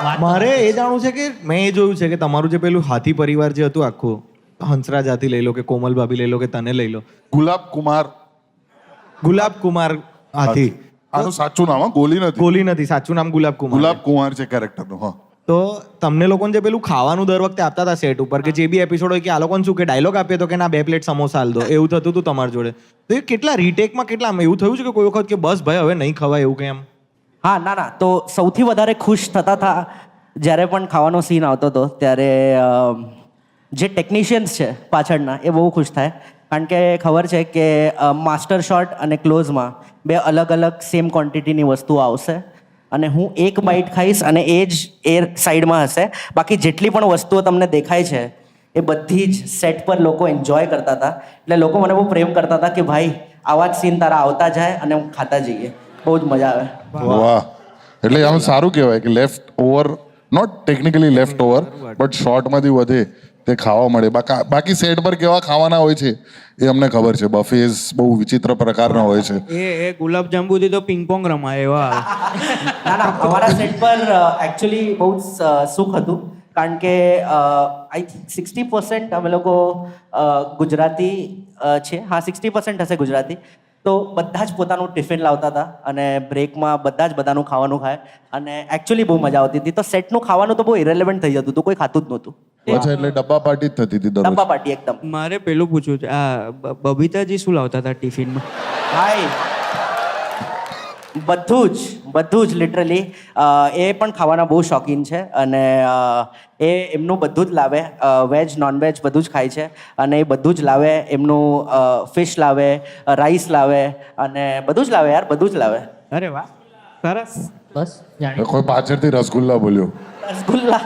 મારે એ જાણવું છે કે મેં એ જોયું છે કે તમારું જે પેલું હાથી પરિવાર જે હતું આખું, હંસરાજ હાથી લઈ લો કે કોમલ ભાભી લઈ લો કે તને લઈ લો, ગુલાબ કુમાર ગુલાબ કુમાર હાથી, આનું સાચું નામ ગોલી નથી, ગોલી નથી, સાચું નામ ગુલાબ કુમાર ગુલાબ છે. કુમાર છે કેરેક્ટરનું. હા, તો તમને લોકોને જે પેલું ખાવાનું દર વખતે આપતા હતા સેટ ઉપર, કે જે બી એપિસોડ હોય કે આ લોકોને શું કે ડાયલોગ આપ્યો તો કે ના 2 પ્લેટ સમોસા હાલ દો, એવું થતું હતું તમારી જોડે? તો એ કેટલા રીટેકમાં કેટલા આમ એવું થયું છે કે કોઈ વખત કે બસ ભાઈ હવે નહીં ખવાય એવું કેમ? હા, ના, તો સૌથી વધારે ખુશ થતા હતા જ્યારે પણ ખાવાનો સીન આવતો હતો ત્યારે જે ટેકનિશિયન્સ છે પાછળના એ બહુ ખુશ થાય, કારણ કે ખબર છે કે માસ્ટર શોટ અને ક્લોઝમાં 2 અલગ અલગ સેમ ક્વોન્ટિટીની વસ્તુઓ આવશે અને હું એક બાઇટ ખાઈશ અને એ જ એ સાઈડમાં હશે. બાકી જેટલી પણ વસ્તુઓ તમને દેખાય છે એ બધી જ સેટ પર લોકો એન્જોય કરતા હતા. એટલે લોકો મને બહુ પ્રેમ કરતા હતા કે ભાઈ આવા જ સીન તારા આવતા જાય અને હું ખાતા જઈએ, બહુ જ મજા આવે. વાહ. એટલે આમ સારું કહેવાય કે left over, not technically left over, but શોર્ટમાંથી વધે તે ખાવા મળે. બાકી સેટ પર કેવા ખાવાના હોય છે એ અમને ખબર છે. બફેઝ બહુ વિચિત્ર પ્રકારના હોય છે. એ ગુલાબ જાંબુથી તો પિંગપોંગ રમાય એવા આવે. ના, અમારા સેટ પર એકચ્યુઅલી બહુ જ સુખ હતું, કારણ કે આઈ થિંક 60% અમે લોકો ગુજરાતી છે. હા, 60% હશે ગુજરાતી. તો બધા જ પોતાનું ટિફિન લાવતા હતા અને બ્રેકમાં બધા જ બધાનું ખાવાનું ખાય અને એકચ્યુઅલી બહુ મજા આવતી હતી. તો સેટનું ખાવાનું તો બહુ ઇરેલેવન્ટ થઈ જતું હતું, કોઈ ખાતું જ નહોતું. અચ્છા, એટલે ડબ્બા પાર્ટી જ થતી હતી દરરોજ? ડબ્બા પાર્ટી એકદમ. મારે પેલું પૂછવું છે, આ બબીતાજી શું લાવતા હતા ટિફિનમાં? ભાઈ બધું જ લિટરલી એ પણ ખાવાના બહુ શોખીન છે અને એ એમનું બધું જ લાવે, વેજ નોનવેજ બધું જ ખાય છે અને એ બધું જ લાવે. એમનું ફિશ લાવે, રાઈસ લાવે અને બધું જ લાવે યાર, બધું જ લાવે. અરે વાહ, સરસ. બસ કોઈ પાછળથી રસગુલ્લા બોલ્યો. રસગુલ્લા